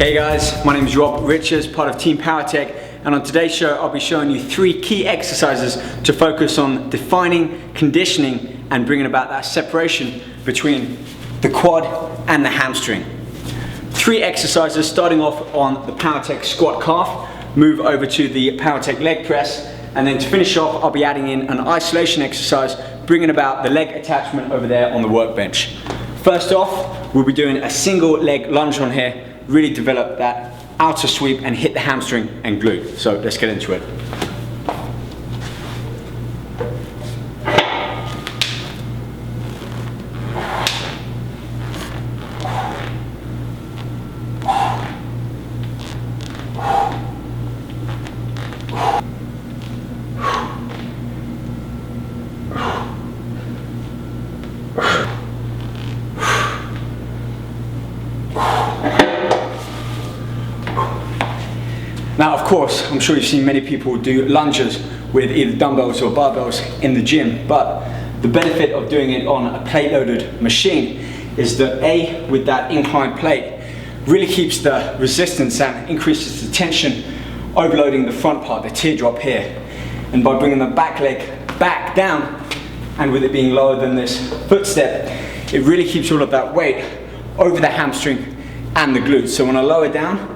Hey guys, my name is Rob Richards, part of Team Powertech, and on today's show I'll be showing you 3 key exercises to focus on defining, conditioning, and bringing about that separation between the quad and the hamstring. 3 exercises starting off on the Powertech squat calf, move over to the Powertech leg press, and then to finish off I'll be adding in an isolation exercise, bringing about the leg attachment over there on the workbench. First off, we'll be doing a single leg lunge on here, really develop that outer sweep and hit the hamstring and glute. So let's get into it. Now, of course, I'm sure you've seen many people do lunges with either dumbbells or barbells in the gym, but the benefit of doing it on a plate-loaded machine is that A, with that inclined plate, really keeps the resistance and increases the tension, overloading the front part, the teardrop here. And by bringing the back leg back down, and with it being lower than this footstep, it really keeps all of that weight over the hamstring and the glutes. So when I lower down,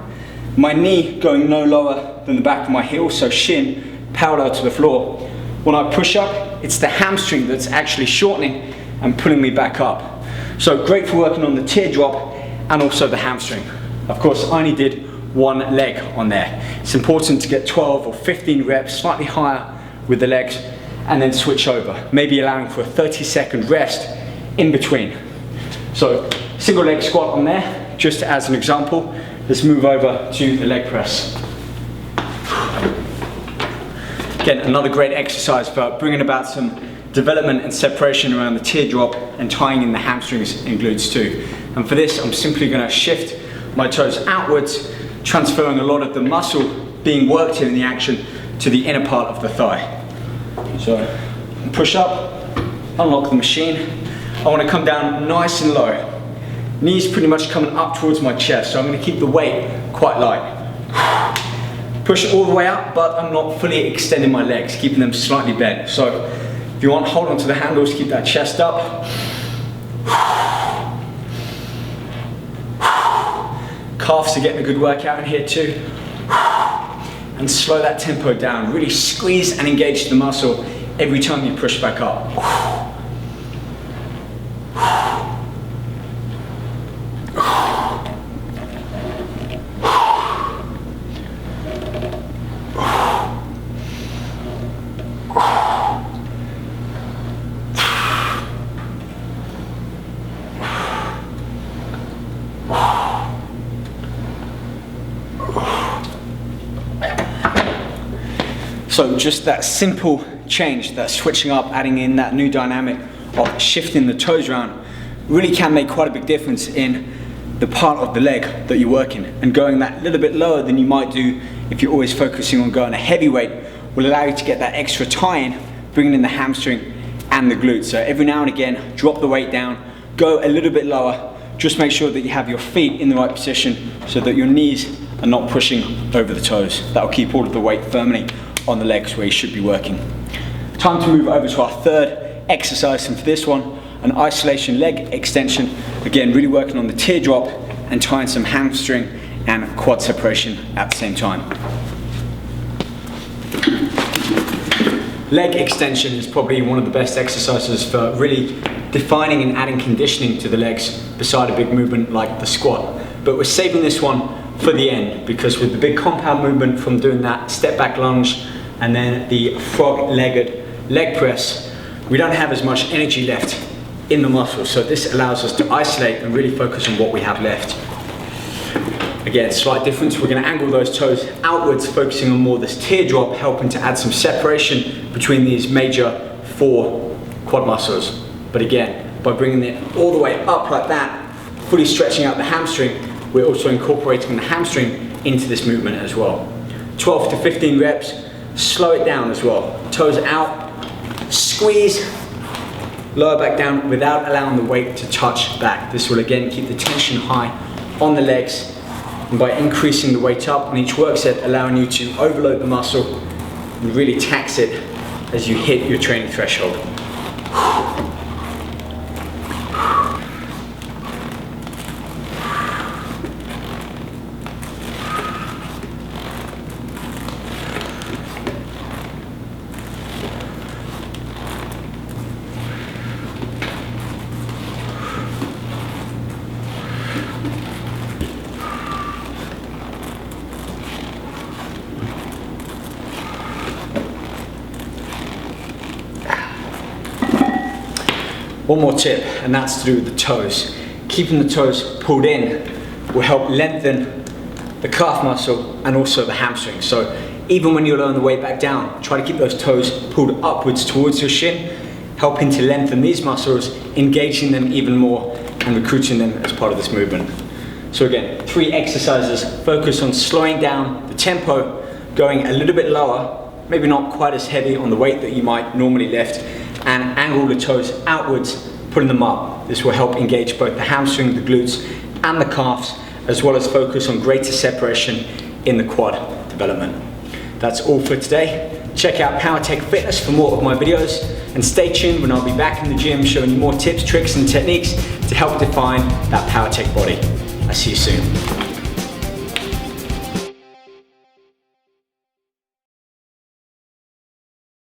my knee going no lower than the back of my heel, so shin parallel to the floor. When I push up, it's the hamstring that's actually shortening and pulling me back up. So great for working on the teardrop and also the hamstring. Of course, I only did 1 leg on there. It's important to get 12 or 15 reps, slightly higher with the legs, and then switch over, maybe allowing for a 30-second rest in between. So single leg squat on there, just as an example. Let's move over to the leg press. Again, another great exercise for bringing about some development and separation around the teardrop and tying in the hamstrings and glutes too. And for this, I'm simply going to shift my toes outwards, transferring a lot of the muscle being worked here in the action to the inner part of the thigh. So, push up, unlock the machine. I want to come down nice and low. Knees pretty much coming up towards my chest, so I'm going to keep the weight quite light. Push all the way up, but I'm not fully extending my legs, keeping them slightly bent. So if you want, hold on to the handles, keep that chest up. Calves are getting a good workout in here too. And slow that tempo down. Really squeeze and engage the muscle every time you push back up. So just that simple change, that switching up, adding in that new dynamic of shifting the toes around, really can make quite a big difference in the part of the leg that you're working. And going that little bit lower than you might do if you're always focusing on going a heavy weight will allow you to get that extra tie-in, bringing in the hamstring and the glutes. So every now and again, drop the weight down, go a little bit lower, just make sure that you have your feet in the right position so that your knees are not pushing over the toes. That will keep all of the weight firmly on the legs where you should be working. Time to move over to our 3rd exercise, and for this one, an isolation leg extension. Again, really working on the teardrop and tying some hamstring and quad separation at the same time. Leg extension is probably one of the best exercises for really defining and adding conditioning to the legs beside a big movement like the squat. But we're saving this one for the end, because with the big compound movement from doing that step back lunge and then the frog-legged leg press, we don't have as much energy left in the muscles. So this allows us to isolate and really focus on what we have left. Again, slight difference. We're going to angle those toes outwards, focusing on more this teardrop, helping to add some separation between these major 4 quad muscles. But again, by bringing it all the way up like that, fully stretching out the hamstring, we're also incorporating the hamstring into this movement as well. 12 to 15 reps, slow it down as well. Toes out, squeeze, lower back down without allowing the weight to touch back. This will again keep the tension high on the legs and by increasing the weight up on each work set, allowing you to overload the muscle and really tax it as you hit your training threshold. One more tip, and that's to do with the toes. Keeping the toes pulled in will help lengthen the calf muscle and also the hamstring. So even when you're lowering the weight back down, try to keep those toes pulled upwards towards your shin, helping to lengthen these muscles, engaging them even more and recruiting them as part of this movement. So again, 3 exercises. Focus on slowing down the tempo, going a little bit lower, maybe not quite as heavy on the weight that you might normally lift, and angle the toes outwards, putting them up. This will help engage both the hamstring, the glutes, and the calves, as well as focus on greater separation in the quad development. That's all for today. Check out PowerTech Fitness for more of my videos, and stay tuned when I'll be back in the gym showing you more tips, tricks, and techniques to help define that PowerTech body. I'll see you soon.